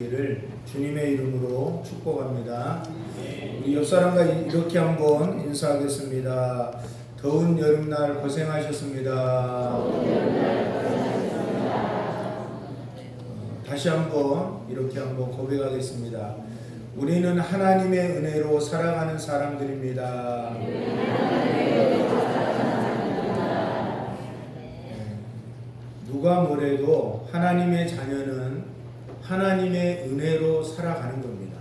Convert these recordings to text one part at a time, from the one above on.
를 주님의 이름으로 축복합니다. 우리 옆 사람과 이렇게 한번 인사하겠습니다. 더운 여름날 고생하셨습니다. 다시 한번 이렇게 한번 고백하겠습니다. 우리는 하나님의 은혜로 살아가는 사람들입니다. 누가 뭐래도 하나님의 자녀는 하나님의 은혜로 살아가는 겁니다.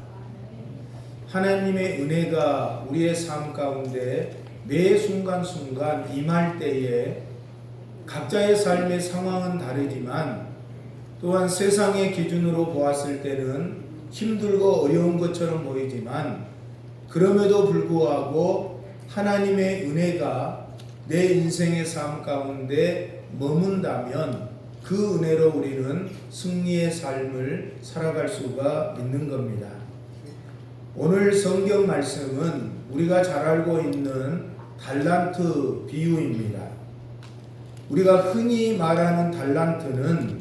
하나님의 은혜가 우리의 삶 가운데 매 순간순간 임할 때에 각자의 삶의 상황은 다르지만 또한 세상의 기준으로 보았을 때는 힘들고 어려운 것처럼 보이지만 그럼에도 불구하고 하나님의 은혜가 내 인생의 삶 가운데 머문다면 그 은혜로 우리는 승리의 삶을 살아갈 수가 있는 겁니다. 오늘 성경 말씀은 우리가 잘 알고 있는 달란트 비유입니다. 우리가 흔히 말하는 달란트는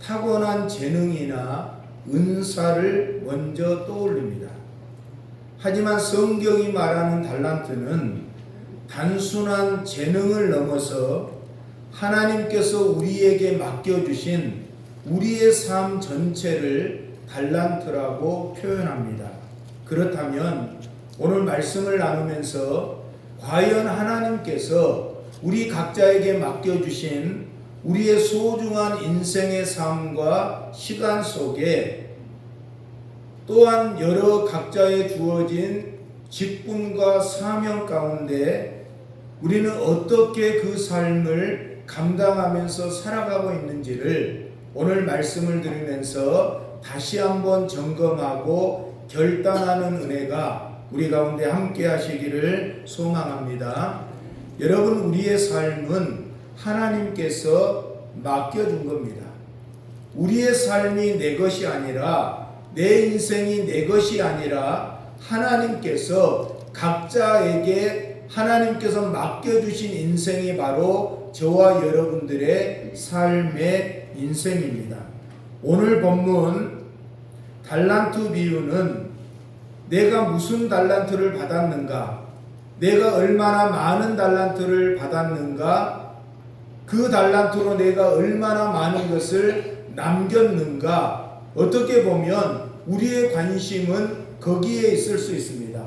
타고난 재능이나 은사를 먼저 떠올립니다. 하지만 성경이 말하는 달란트는 단순한 재능을 넘어서 하나님께서 우리에게 맡겨주신 우리의 삶 전체를 달란트라고 표현합니다. 그렇다면 오늘 말씀을 나누면서 과연 하나님께서 우리 각자에게 맡겨주신 우리의 소중한 인생의 삶과 시간 속에 또한 여러 각자의 주어진 직분과 사명 가운데 우리는 어떻게 그 삶을 감당하면서 살아가고 있는지를 오늘 말씀을 들으면서 다시 한번 점검하고 결단하는 은혜가 우리 가운데 함께 하시기를 소망합니다. 여러분, 우리의 삶은 하나님께서 맡겨준 겁니다. 우리의 삶이 내 것이 아니라, 내 인생이 내 것이 아니라 하나님께서 각자에게 하나님께서 맡겨주신 인생이 바로 저와 여러분들의 삶의 인생입니다. 오늘 본문 달란트 비유는 내가 무슨 달란트를 받았는가, 내가 얼마나 많은 달란트를 받았는가, 그 달란트로 내가 얼마나 많은 것을 남겼는가, 어떻게 보면 우리의 관심은 거기에 있을 수 있습니다.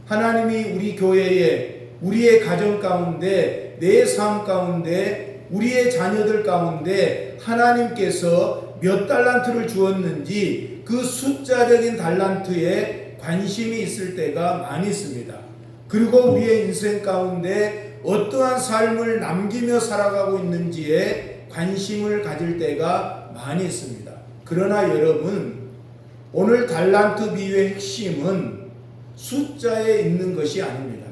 하나님이 우리 교회에, 우리의 가정 가운데, 내 삶 가운데, 우리의 자녀들 가운데 하나님께서 몇 달란트를 주었는지 그 숫자적인 달란트에 관심이 있을 때가 많이 있습니다. 그리고 우리의 인생 가운데 어떠한 삶을 남기며 살아가고 있는지에 관심을 가질 때가 많이 있습니다. 그러나 여러분, 오늘 달란트 비유의 핵심은 숫자에 있는 것이 아닙니다.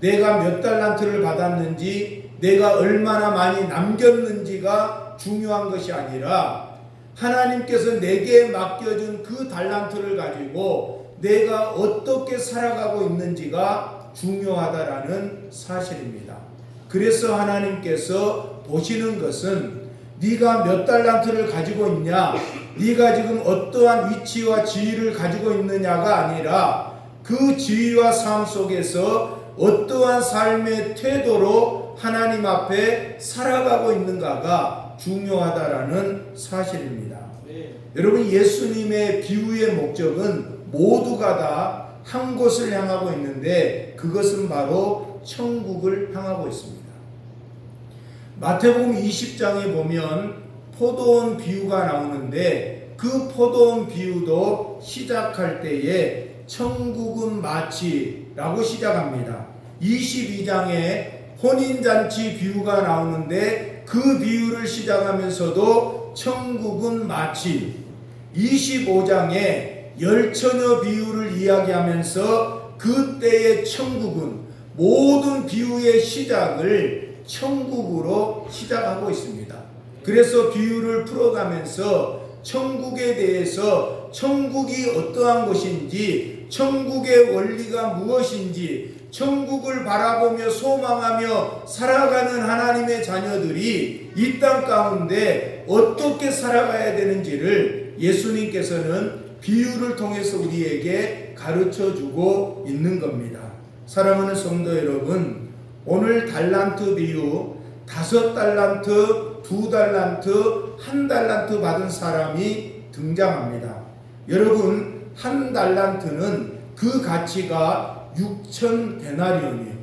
내가 몇 달란트를 받았는지, 내가 얼마나 많이 남겼는지가 중요한 것이 아니라 하나님께서 내게 맡겨준 그 달란트를 가지고 내가 어떻게 살아가고 있는지가 중요하다라는 사실입니다. 그래서 하나님께서 보시는 것은 네가 몇 달란트를 가지고 있냐, 네가 지금 어떠한 위치와 지위를 가지고 있느냐가 아니라 그 지위와 삶 속에서 어떠한 삶의 태도로 하나님 앞에 살아가고 있는가가 중요하다라는 사실입니다. 여러분, 예수님의 비유의 목적은 모두가 다 한 곳을 향하고 있는데 그것은 바로 천국을 향하고 있습니다. 마태복음 20장에 보면 포도원 비유가 나오는데 그 포도원 비유도 시작할 때에 천국은 마치라고 시작합니다. 22장에 혼인잔치 비유가 나오는데 그 비유를 시작하면서도 천국은 마치, 25장에 열처녀 비유를 이야기하면서 그때의 천국은 모든 비유의 시작을 천국으로 시작하고 있습니다. 그래서 비유를 풀어가면서 천국에 대해서 천국이 어떠한 곳인지, 천국의 원리가 무엇인지, 천국을 바라보며 소망하며 살아가는 하나님의 자녀들이 이 땅 가운데 어떻게 살아가야 되는지를 것을 예수님께서는 비유를 통해서 우리에게 가르쳐 주고 있는 겁니다. 사랑하는 성도 여러분, 오늘 달란트 비유, 5달란트, 2달란트, 1달란트 받은 사람이 등장합니다. 여러분, 1달란트는 그 가치가 6,000데나리온이에요.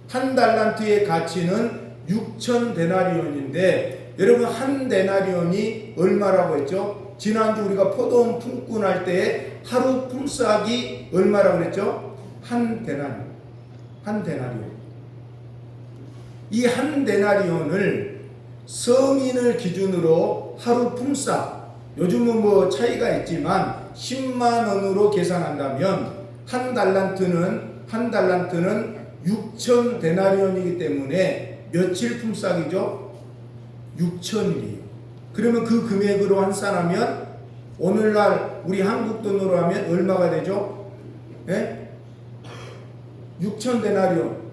1달란트의 가치는 6,000데나리온인데, 여러분 1데나리온이 얼마라고 했죠? 지난주 우리가 포도원 품고 날 때 하루 품삯이 얼마라고 했죠? 1데나리온. 1데나리온. 이 1데나리온을 성인을 기준으로 하루 품삯, 요즘은 뭐 차이가 있지만 10만 원으로 계산한다면 한 달란트는 6,000데나리온이기 때문에 며칠 품삯이죠? 6,000일이에요. 그러면 그 금액으로 환산하면 오늘날 우리 한국 돈으로 하면 얼마가 되죠? 예? 6,000데나리온.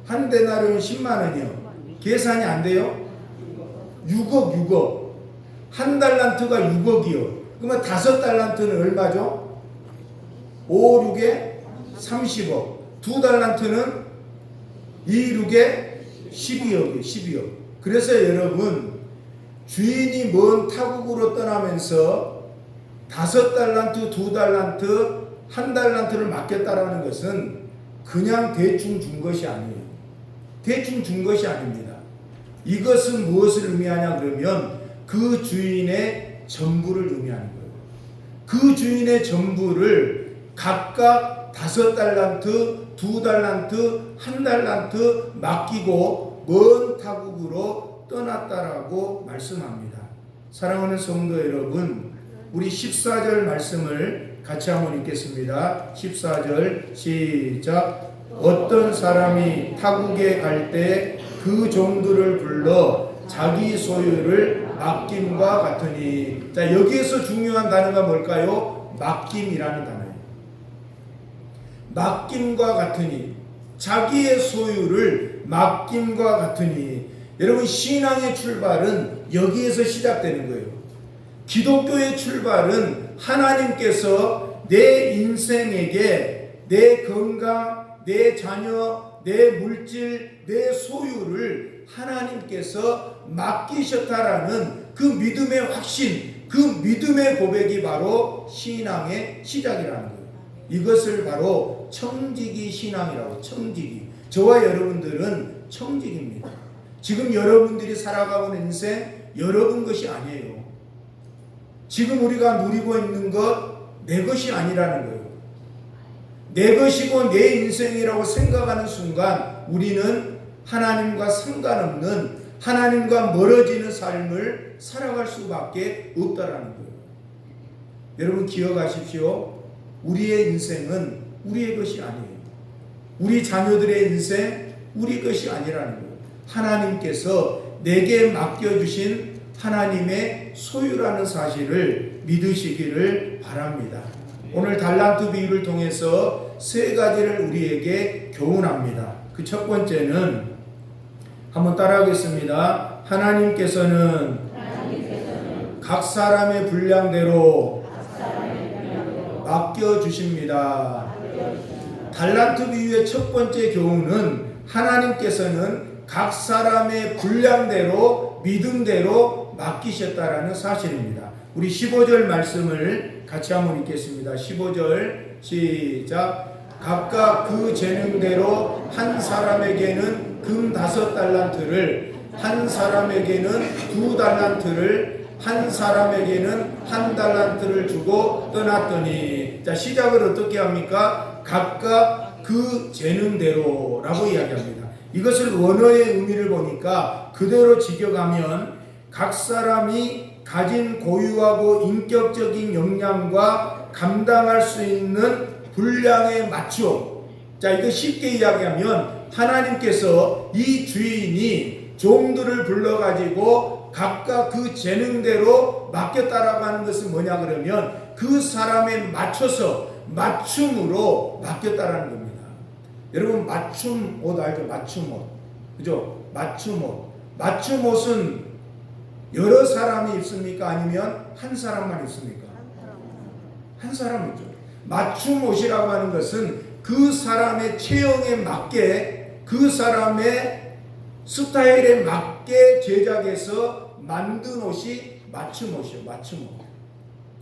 한 데나리온 10만 원이요. 계산이 안 돼요? 6억. 한 달란트가 6억이요. 그러면 5달란트는 얼마죠? 5, 6에 30억. 2달란트는 2, 6에 12억이에요. 그래서 여러분, 주인이 먼 타국으로 떠나면서 5달란트, 2달란트, 1달란트를 맡겼다라는 것은 그냥 대충 준 것이 아니에요. 대충 준 것이 아닙니다. 이것은 무엇을 의미하냐 그러면 그 주인의 전부를 의미하는 거예요. 그 주인의 전부를 각각 5달란트, 2달란트, 1달란트 맡기고 먼 타국으로 떠났다라고 말씀합니다. 사랑하는 성도 여러분, 우리 14절 말씀을 같이 한번 읽겠습니다. 14절 시작. 어떤 사람이 타국에 갈 때 그 종들을 불러 자기 소유를 맡김과 같으니. 자, 여기에서 중요한 단어가 뭘까요? 맡김이라는 단어예요. 맡김과 같으니, 자기의 소유를 맡김과 같으니. 여러분, 신앙의 출발은 여기에서 시작되는 거예요. 기독교의 출발은 하나님께서 내 인생에게 내 건강, 내 자녀, 내 물질, 내 소유를 하나님께서 맡기셨다라는 그 믿음의 확신, 그 믿음의 고백이 바로 신앙의 시작이라는 거예요. 이것을 바로 청지기 신앙이라고. 청지기. 저와 여러분들은 청지기입니다. 지금 여러분들이 살아가고 있는 인생 여러분 것이 아니에요. 지금 우리가 누리고 있는 것 내 것이 아니라는 거예요. 내 것이고 내 인생이라고 생각하는 순간 우리는 하나님과 상관없는, 하나님과 멀어지는 삶을 살아갈 수밖에 없다라는 거예요. 여러분 기억하십시오. 우리의 인생은 우리의 것이 아니에요. 우리 자녀들의 인생 우리 것이 아니라는 거예요. 하나님께서 내게 맡겨주신 하나님의 소유라는 사실을 믿으시기를 바랍니다. 오늘 달란트 비유를 통해서 3가지를 우리에게 교훈합니다. 그 첫 번째는 한번 따라하겠습니다. 하나님께서는 각 사람의 분량대로 맡겨주십니다. 달란트 비유의 첫 번째 교훈은 하나님께서는 각 사람의 분량대로, 믿음대로 맡기셨다라는 사실입니다. 우리 15절 말씀을 같이 한번 읽겠습니다. 15절 시작. 각각 그 재능대로 한 사람에게는 금 5달란트를, 한 사람에게는 2달란트를, 한 사람에게는 1달란트를 주고 떠났더니. 자, 시작을 어떻게 합니까? 각각 그 재능대로라고 이야기합니다. 이것을 원어의 의미를 보니까 그대로 직역하면 각 사람이 가진 고유하고 인격적인 역량과 감당할 수 있는 분량에 맞추어. 자, 이거 쉽게 이야기하면 하나님께서 이 주인이 종들을 불러가지고 각각 그 재능대로 맡겼다라고 하는 것은 뭐냐 그러면 그 사람에 맞춰서 맞춤으로 맡겼다라는 겁니다. 여러분 맞춤 옷 알죠? 맞춤 옷. 그죠? 맞춤 옷. 맞춤 옷은 여러 사람이 있습니까? 아니면 한 사람만 있습니까? 한 사람이죠. 맞춤 옷이라고 하는 것은 그 사람의 체형에 맞게, 그 사람의 스타일에 맞게 제작해서 만든 옷이 맞춤 옷이에요. 맞춤 옷.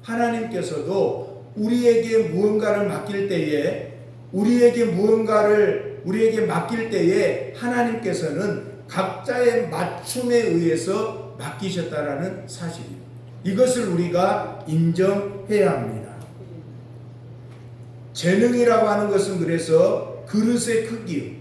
하나님께서도 우리에게 무언가를 맡길 때에, 우리에게 맡길 때에 하나님께서는 각자의 맞춤에 의해서 맡기셨다라는 사실이에요. 이것을 우리가 인정해야 합니다. 재능이라고 하는 것은 그래서 그릇의 크기,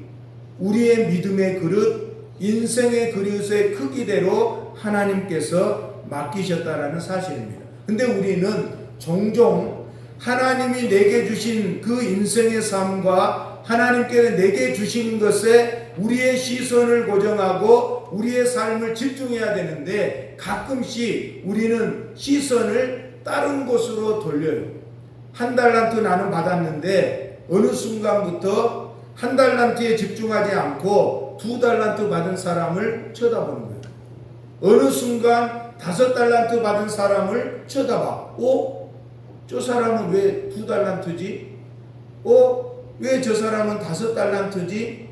우리의 믿음의 그릇, 인생의 그릇의 크기대로 하나님께서 맡기셨다라는 사실입니다. 근데 우리는 종종 하나님이 내게 주신 그 인생의 삶과 하나님께서 내게 주신 것에 우리의 시선을 고정하고 우리의 삶을 집중해야 되는데 가끔씩 우리는 시선을 다른 곳으로 돌려요. 1달란트 나는 받았는데 어느 순간부터 1달란트에 집중하지 않고 2달란트 받은 사람을 쳐다보는 거예요. 어느 순간 5달란트 받은 사람을 쳐다봐. 저 사람은 왜 2달란트지? 왜 저 사람은 5달란트지?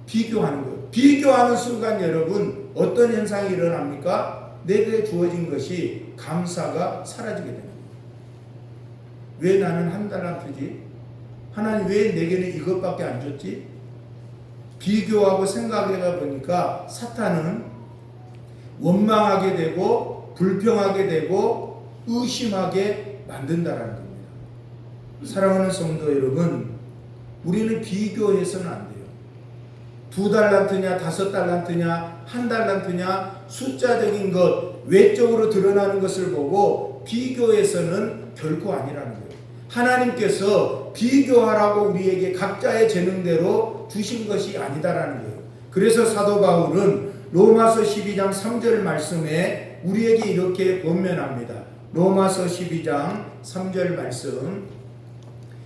비교하는 거예요. 비교하는 순간 여러분 어떤 현상이 일어납니까? 내게 주어진 것이 감사가 사라지게 됩니다. 왜 나는 1달란트지? 하나님 왜 내게는 이것밖에 안 줬지? 비교하고 생각해 보니까 사탄은 원망하게 되고 불평하게 되고 의심하게 만든다라는 겁니다. 사랑하는 성도 여러분, 우리는 비교해서는 안 돼요. 2달란트냐 5달란트냐 1달란트냐 숫자적인 것, 외적으로 드러나는 것을 보고 비교해서는 결코 아니라는 거예요. 하나님께서 비교하라고 우리에게 각자의 재능대로 주신 것이 아니다라는 거예요. 그래서 사도 바울은 로마서 12장 3절 말씀에 우리에게 이렇게 권면합니다. 로마서 12장 3절 말씀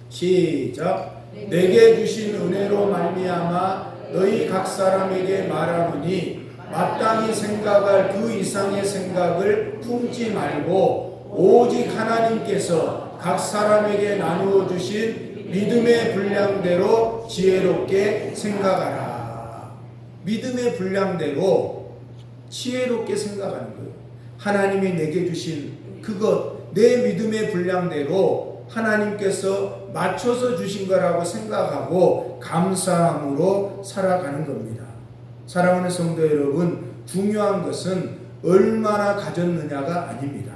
시작. 내게 주신 은혜로 말미암아 너희 각 사람에게 말하노니 마땅히 생각할 그 이상의 생각을 품지 말고 오직 하나님께서 각 사람에게 나누어 주신 믿음의 분량대로 지혜롭게 생각하라. 믿음의 분량대로 지혜롭게 생각하는 거예요. 하나님이 내게 주신 그것, 내 믿음의 분량대로 하나님께서 맞춰서 주신 거라고 생각하고 감사함으로 살아가는 겁니다. 사랑하는 성도 여러분, 중요한 것은 얼마나 가졌느냐가 아닙니다.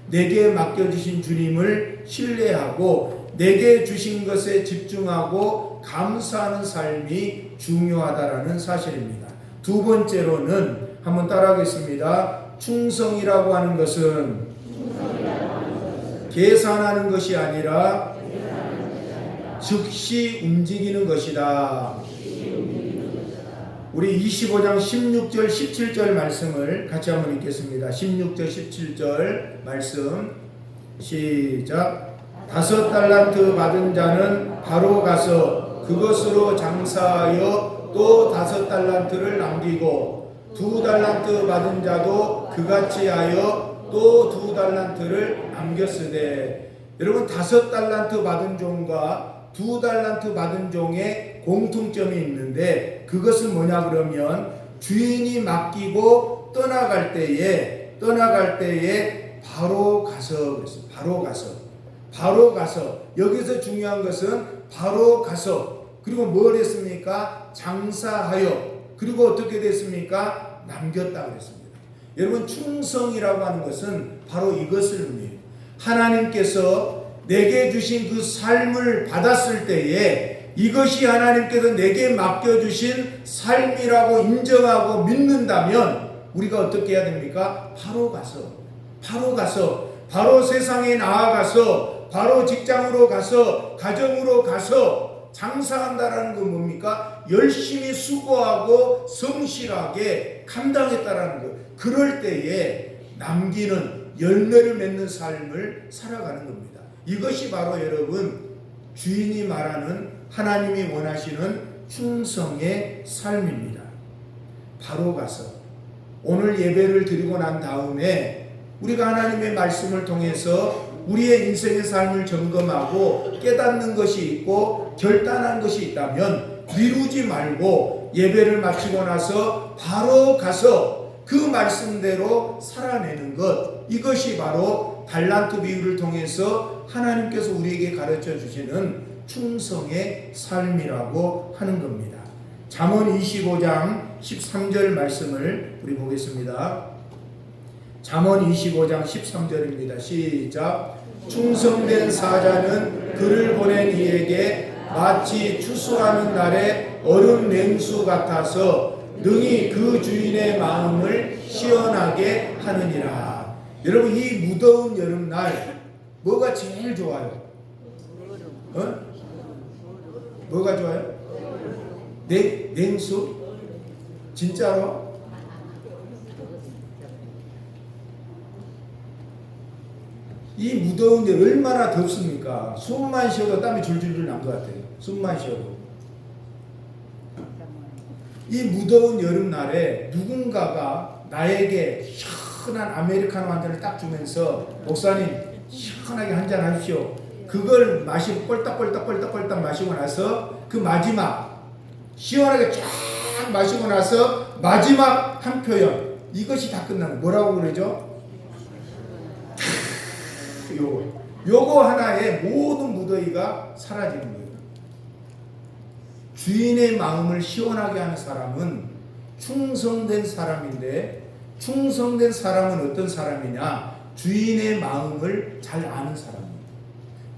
내게 맡겨주신 주님을 신뢰하고 내게 주신 것에 집중하고 감사하는 삶이 중요하다라는 사실입니다. 두 번째로는 한번 따라하겠습니다. 충성이라고 하는 것은 계산하는 것이 아니라 즉시 움직이는 것이다. 우리 25장 16절 17절 말씀을 같이 한번 읽겠습니다. 16절 17절 말씀 시작. 5달란트 받은 자는 바로 가서 그것으로 장사하여 또 5달란트를 남기고 2달란트 받은 자도 그같이 하여 또 2달란트를 남겼으되. 여러분 5달란트 받은 종과 2달란트 받은 종의 공통점이 있는데 그것은 뭐냐 그러면 주인이 맡기고 떠나갈 때에 바로 가서 바로 가서 여기서 중요한 것은 바로 가서 그리고 뭘 했습니까? 장사하여 그리고 어떻게 됐습니까? 남겼다 그랬습니다. 여러분 충성이라고 하는 것은 바로 이것을 의미해요. 하나님께서 내게 주신 그 삶을 받았을 때에 이것이 하나님께서 내게 맡겨주신 삶이라고 인정하고 믿는다면 우리가 어떻게 해야 됩니까? 바로 가서 바로 세상에 나아가서 바로 직장으로 가서 가정으로 가서 장사한다라는 건 뭡니까? 열심히 수고하고 성실하게 감당했다라는 것. 그럴 때에 남기는 열매를 맺는 삶을 살아가는 겁니다. 이것이 바로 여러분 주인이 말하는 하나님이 원하시는 충성의 삶입니다. 바로 가서 오늘 예배를 드리고 난 다음에 우리가 하나님의 말씀을 통해서 우리의 인생의 삶을 점검하고 깨닫는 것이 있고 결단한 것이 있다면 미루지 말고 예배를 마치고 나서 바로 가서 그 말씀대로 살아내는 것, 이것이 바로 달란트 비유를 통해서 하나님께서 우리에게 가르쳐 주시는 충성의 삶이라고 하는 겁니다. 잠언 25장 13절 말씀을 우리 보겠습니다. 잠언 25장 13절입니다. 시작. 충성된 사자는 그를 보낸 이에게 마치 추수하는 날에 얼음 냉수 같아서 능히 그 주인의 마음을 시원하게 하느니라. 여러분, 이 무더운 여름날 뭐가 제일 좋아요? 뭐가 좋아요? 냉수? 진짜로? 이 무더운 게 얼마나 덥습니까? 숨만 쉬어도 땀이 줄줄줄 난 것 같아요. 숨만 쉬어도. 이 무더운 여름날에 누군가가 나에게 시원한 아메리카노 한 잔을 딱 주면서 목사님 시원하게 한 잔 하십시오. 그걸 마시고 꼴딱꼴딱 마시고 나서 그 마지막 시원하게 쫙 마시고 나서 마지막 한 표현, 이것이 다 끝나는 뭐라고 그러죠? 요거 하나에 모든 무더위가 사라지는 거예요. 주인의 마음을 시원하게 하는 사람은 충성된 사람인데, 충성된 사람은 어떤 사람이냐? 주인의 마음을 잘 아는 사람이에요.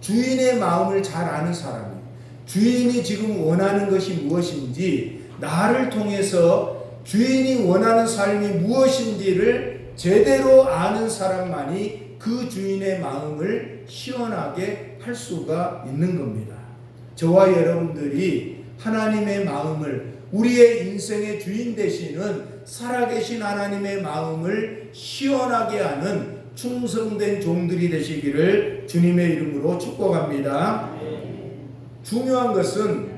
주인의 마음을 잘 아는 사람이에요. 주인이 지금 원하는 것이 무엇인지, 나를 통해서 주인이 원하는 삶이 무엇인지를 제대로 아는 사람만이 그 주인의 마음을 시원하게 할 수가 있는 겁니다. 저와 여러분들이 하나님의 마음을, 우리의 인생의 주인 되시는 살아계신 하나님의 마음을 시원하게 하는 충성된 종들이 되시기를 주님의 이름으로 축복합니다. 중요한 것은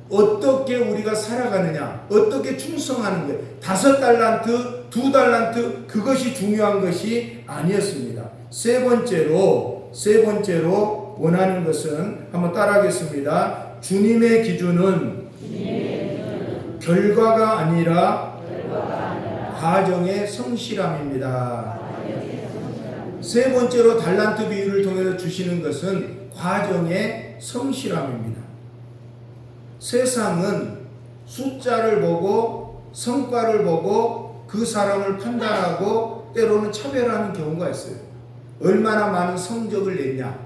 어떻게 우리가 살아가느냐, 어떻게 충성하는 거예요. 5달란트, 2달란트, 그것이 중요한 것이 아니었습니다. 세 번째로 원하는 것은, 한번 따라하겠습니다. 주님의 기준은 결과가 아니라 과정의 성실함입니다. 세 번째로 달란트 비유를 통해서 주시는 것은 과정의 성실함입니다. 세상은 숫자를 보고 성과를 보고 그 사람을 판단하고 때로는 차별하는 경우가 있어요. 얼마나 많은 성적을 냈냐,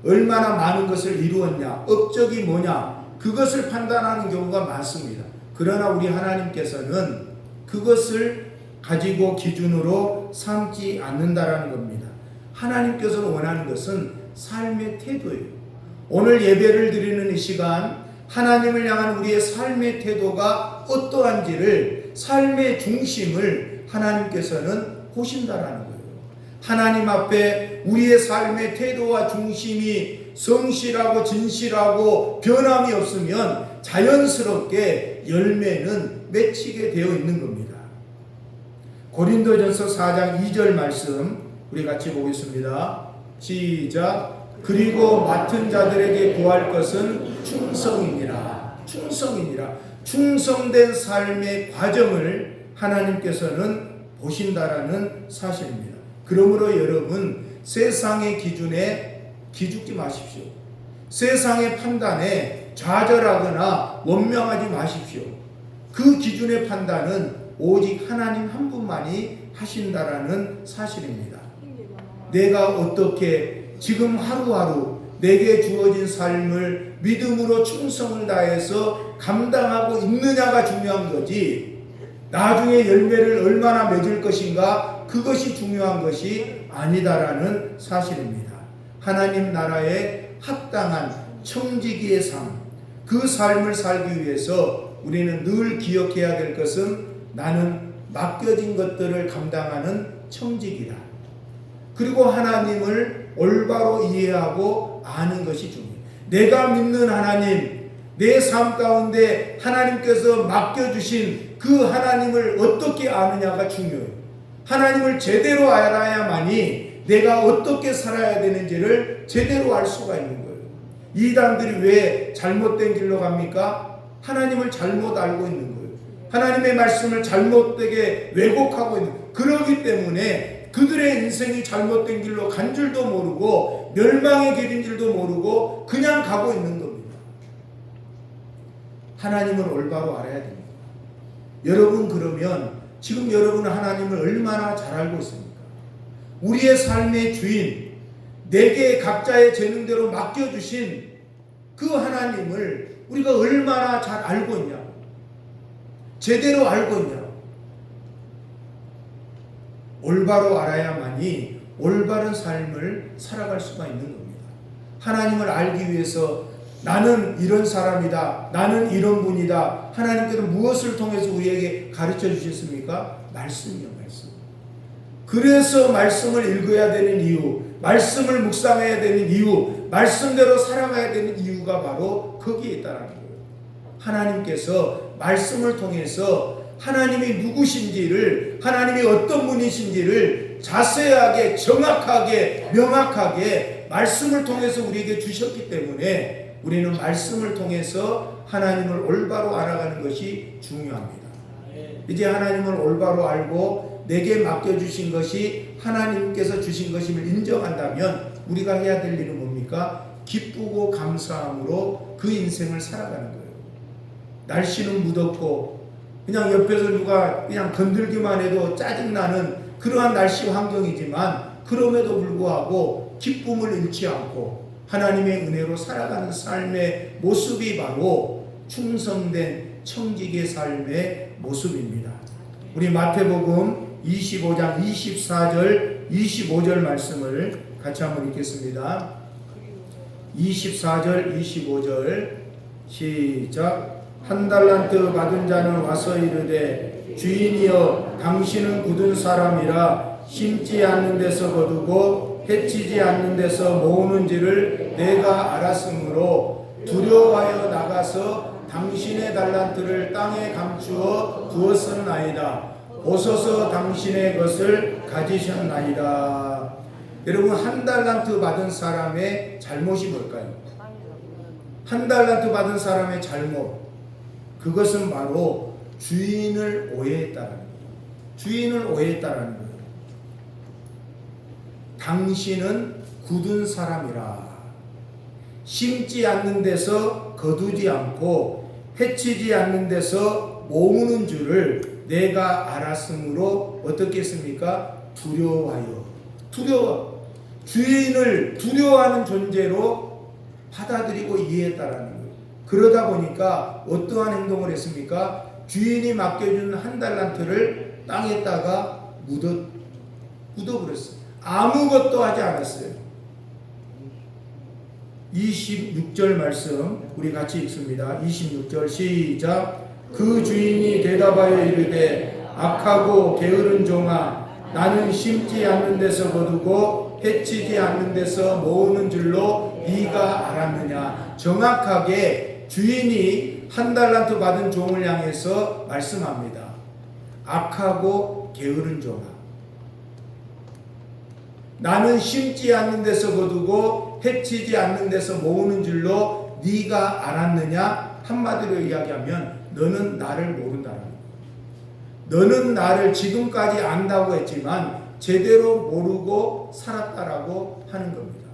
얼마나 많은 것을 이루었냐, 업적이 뭐냐, 그것을 판단하는 경우가 많습니다. 그러나 우리 하나님께서는 그것을 가지고 기준으로 삼지 않는다라는 겁니다. 하나님께서는 원하는 것은 삶의 태도예요. 오늘 예배를 드리는 이 시간, 하나님을 향한 우리의 삶의 태도가 어떠한지를, 삶의 중심을 하나님께서는 보신다라는 거예요. 하나님 앞에 우리의 삶의 태도와 중심이 성실하고 진실하고 변함이 없으면 자연스럽게 열매는 맺히게 되어 있는 겁니다. 고린도전서 4장 2절 말씀 우리 같이 보겠습니다. 시작. 그리고 맡은 자들에게 구할 것은 충성이니라. 충성된 삶의 과정을 하나님께서는 보신다라는 사실입니다. 그러므로 여러분, 세상의 기준에 기죽지 마십시오. 세상의 판단에 좌절하거나 원망하지 마십시오. 그 기준의 판단은 오직 하나님 한 분만이 하신다라는 사실입니다. 내가 어떻게 지금 하루하루 내게 주어진 삶을 믿음으로 충성을 다해서 감당하고 있느냐가 중요한 거지, 나중에 열매를 얼마나 맺을 것인가, 그것이 중요한 것이 아니다라는 사실입니다. 하나님 나라에 합당한 청지기의 삶, 그 삶을 살기 위해서 우리는 늘 기억해야 될 것은 나는 맡겨진 것들을 감당하는 청지기다. 그리고 하나님을 올바로 이해하고 아는 것이 중요해요. 내가 믿는 하나님, 내 삶 가운데 하나님께서 맡겨주신 그 하나님을 어떻게 아느냐가 중요해요. 하나님을 제대로 알아야만이 내가 어떻게 살아야 되는지를 제대로 알 수가 있는 거예요. 이단들이 왜 잘못된 길로 갑니까? 하나님을 잘못 알고 있는 거예요. 하나님의 말씀을 잘못되게 왜곡하고 있는 거예요. 그러기 때문에 그들의 인생이 잘못된 길로 간 줄도 모르고 멸망의 길인 줄도 모르고 그냥 가고 있는 겁니다. 하나님을 올바로 알아야 됩니다. 여러분, 그러면 지금 여러분은 하나님을 얼마나 잘 알고 있습니까? 우리의 삶의 주인, 내게 각자의 재능대로 맡겨주신 그 하나님을 우리가 얼마나 잘 알고 있냐고, 제대로 알고 있냐고. 올바로 알아야만이 올바른 삶을 살아갈 수가 있는 겁니다. 하나님을 알기 위해서 나는 이런 사람이다, 나는 이런 분이다, 하나님께서 무엇을 통해서 우리에게 가르쳐 주셨습니까? 말씀이요, 말씀. 그래서 말씀을 읽어야 되는 이유, 말씀을 묵상해야 되는 이유, 말씀대로 살아가야 되는 이유가 바로 거기에 있다는 거예요. 하나님께서 말씀을 통해서 하나님이 누구신지를, 하나님이 어떤 분이신지를 자세하게, 정확하게, 명확하게 말씀을 통해서 우리에게 주셨기 때문에 우리는 말씀을 통해서 하나님을 올바로 알아가는 것이 중요합니다. 이제 하나님을 올바로 알고 내게 맡겨주신 것이 하나님께서 주신 것임을 인정한다면 우리가 해야 될 일은 뭡니까? 기쁘고 감사함으로 그 인생을 살아가는 거예요. 날씨는 무덥고 그냥 옆에서 누가 그냥 건들기만 해도 짜증나는 그러한 날씨 환경이지만 그럼에도 불구하고 기쁨을 잃지 않고 하나님의 은혜로 살아가는 삶의 모습이 바로 충성된 청지기의 삶의 모습입니다. 우리 마태복음 25장 24절 25절 말씀을 같이 한번 읽겠습니다. 24절 25절 시작. 한 달란트 받은 자는 와서 이르되 주인이여 당신은 굳은 사람이라 심지 않는 데서 거두고 해치지 않는 데서 모으는지를 내가 알았으므로 두려워하여 나가서 당신의 달란트를 땅에 감추어 두었었나이다. 오소서 당신의 것을 가지셨나이다. 여러분, 한 달란트 받은 사람의 잘못이 뭘까요? 한 달란트 받은 사람의 잘못, 그것은 바로 주인을 오해했다는 거예요. 주인을 오해했다는 거예요. 당신은 굳은 사람이라 심지 않는 데서 거두지 않고 해치지 않는 데서 모으는 줄을 내가 알았으므로 어떻게 했습니까? 두려워하여. 주인을 두려워하는 존재로 받아들이고 이해했다라는 거예요. 그러다 보니까 어떠한 행동을 했습니까? 주인이 맡겨준 한 달란트를 땅에다가 묻어버렸어요. 아무것도 하지 않았어요. 26절 말씀 우리 같이 읽습니다. 26절 시작. 그 주인이 대답하여 이르되 악하고 게으른 종아, 나는 심지 않는 데서 거두고 해치지 않는 데서 모으는 줄로 네가 알았느냐. 정확하게 주인이 한 달란트 받은 종을 향해서 말씀합니다. 악하고 게으른 종아, 나는 심지 않는 데서 거두고 해치지 않는 데서 모으는 줄로 네가 알았느냐. 한마디로 이야기하면 너는 나를 모른다는 거예요. 너는 나를 지금까지 안다고 했지만 제대로 모르고 살았다라고 하는 겁니다.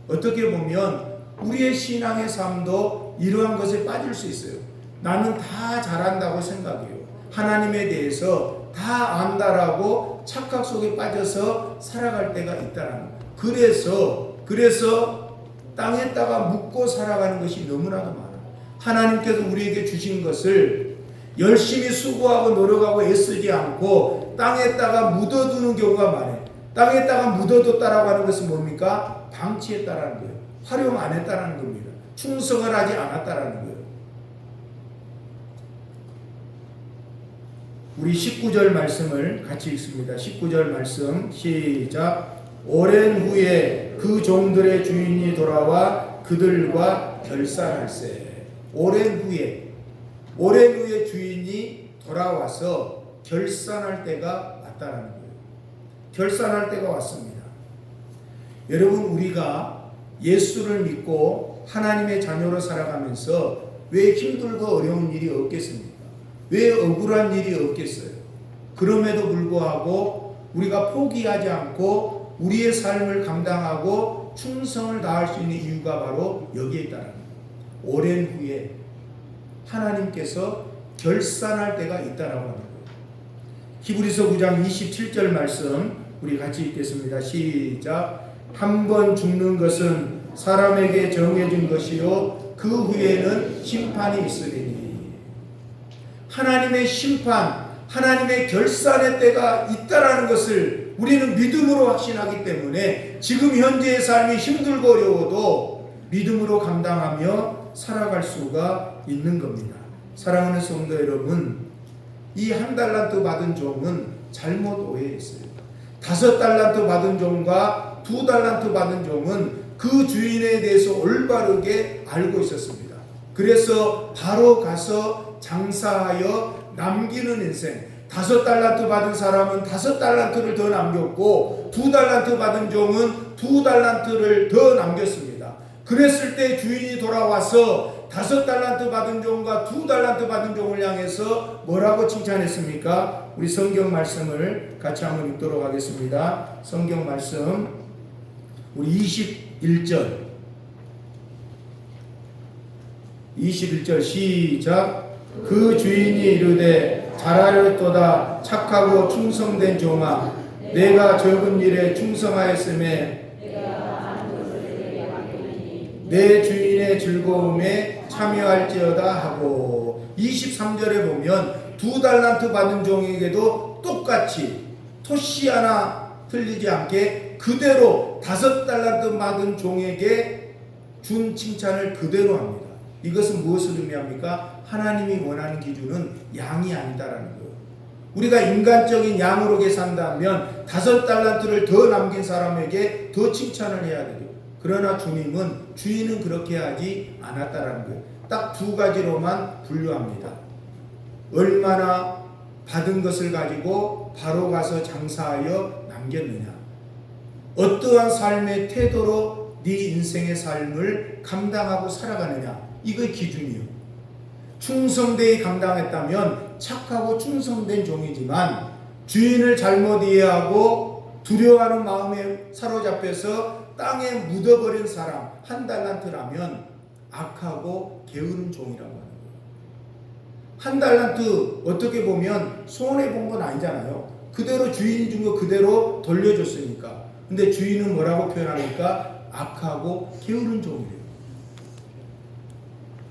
어떻게 보면 우리의 신앙의 삶도 이러한 것에 빠질 수 있어요. 나는 다 잘한다고 생각해요. 하나님에 대해서 다 안다라고 착각 속에 빠져서 살아갈 때가 있다는 거예요. 그래서 땅에다가 묻고 살아가는 것이 너무나도 많아요. 하나님께서 우리에게 주신 것을 열심히 수고하고 노력하고 애쓰지 않고 땅에다가 묻어두는 경우가 많아요. 땅에다가 묻어뒀다라고 하는 것은 뭡니까? 방치했다라는 거예요. 활용 안 했다라는 겁니다. 충성을 하지 않았다라는 거예요. 우리 19절 말씀을 같이 읽습니다. 19절 말씀 시작. 오랜 후에 그 종들의 주인이 돌아와 그들과 결산할세. 오랜 후에 주인이 돌아와서 결산할 때가 왔다라는 거예요. 결산할 때가 왔습니다. 여러분, 우리가 예수를 믿고 하나님의 자녀로 살아가면서 왜 힘들고 어려운 일이 없겠습니까? 왜 억울한 일이 없겠어요? 그럼에도 불구하고 우리가 포기하지 않고 우리의 삶을 감당하고 충성을 다할 수 있는 이유가 바로 여기에 있다는 거예요. 오랜 후에 하나님께서 결산할 때가 있다라고 하는 거예요. 히브리서 9장 27절 말씀 우리 같이 읽겠습니다. 시작. 한 번 죽는 것은 사람에게 정해진 것이요 그 후에는 심판이 있으리니. 하나님의 심판, 하나님의 결산의 때가 있다라는 것을 우리는 믿음으로 확신하기 때문에 지금 현재의 삶이 힘들고 어려워도 믿음으로 감당하며 살아갈 수가 있는 겁니다. 사랑하는 성도 여러분, 이 1달란트 받은 종은 잘못 오해했어요. 5달란트 받은 종과 2달란트 받은 종은 그 주인에 대해서 올바르게 알고 있었습니다. 그래서 바로 가서 장사하여 남기는 인생. 5달란트 받은 사람은 5달란트를 더 남겼고 2달란트 받은 종은 2달란트를 더 남겼습니다. 그랬을 때 주인이 돌아와서 5달란트 받은 종과 2달란트 받은 종을 향해서 뭐라고 칭찬했습니까? 우리 성경 말씀을 같이 한번 읽도록 하겠습니다. 성경 말씀 우리 21절 시작. 그 주인이 이르되 잘하였도다 착하고 충성된 종아 내가 적은 일에 충성하였음에 내 주인의 즐거움에 참여할지어다 하고 23절에 보면 2달란트 받은 종에게도 똑같이 토시 하나 틀리지 않게 그대로 5달란트 받은 종에게 준 칭찬을 그대로 합니다. 이것은 무엇을 의미합니까? 하나님이 원하는 기준은 양이 아니다라는 거예요. 우리가 인간적인 양으로 계산한다면 5달란트를 더 남긴 사람에게 더 칭찬을 해야 되죠. 그러나 주인은 그렇게 하지 않았다라는 거예요. 딱 2가지로만 분류합니다. 얼마나 받은 것을 가지고 바로 가서 장사하여 남겼느냐. 어떠한 삶의 태도로 네 인생의 삶을 감당하고 살아가느냐. 이게 기준이요. 충성되이 감당했다면 착하고 충성된 종이지만 주인을 잘못 이해하고 두려워하는 마음에 사로잡혀서 땅에 묻어버린 사람 1달란트라면 악하고 게으른 종이라고 하는 거예요. 1달란트 어떻게 보면 손해본 건 아니잖아요. 그대로 주인이 준 거 그대로 돌려줬으니까. 근데 주인은 뭐라고 표현합니까? 악하고 게으른 종이래요.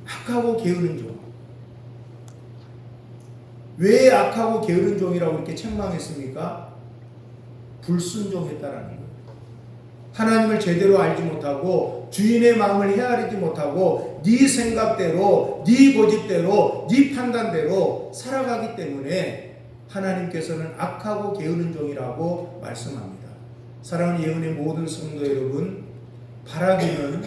악하고 게으른 종. 왜 악하고 게으른 종이라고 이렇게 책망했습니까? 불순종했다라는 거예요. 하나님을 제대로 알지 못하고 주인의 마음을 헤아리지 못하고 네 생각대로 네 고집대로 네 판단대로 살아가기 때문에 하나님께서는 악하고 게으른 종이라고 말씀합니다. 사랑하는 예언의 모든 성도 여러분, 바라기는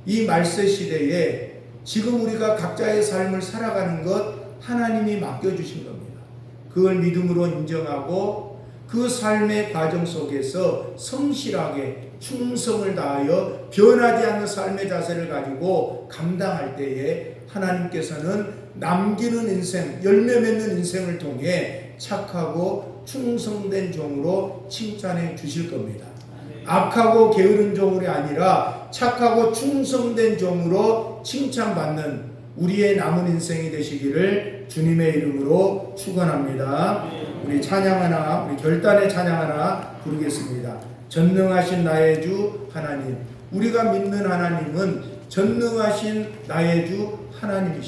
이 말세 시대에 지금 우리가 각자의 삶을 살아가는 것 하나님이 맡겨주신 겁니다. 그걸 믿음으로 인정하고 그 삶의 과정 속에서 성실하게 충성을 다하여 변하지 않는 삶의 자세를 가지고 감당할 때에 하나님께서는 남기는 인생, 열매 맺는 인생을 통해 착하고 충성된 종으로 칭찬해 주실 겁니다. 악하고 게으른 종이 아니라 착하고 충성된 종으로 칭찬받는 우리의 남은 인생이 되시기를 주님의 이름으로 축원합니다. 우리 찬양 하나, 우리 결단의 찬양 하나 부르겠습니다. 전능하신 나의 주 하나님. 우리가 믿는 하나님은 전능하신 나의 주 하나님이십니다.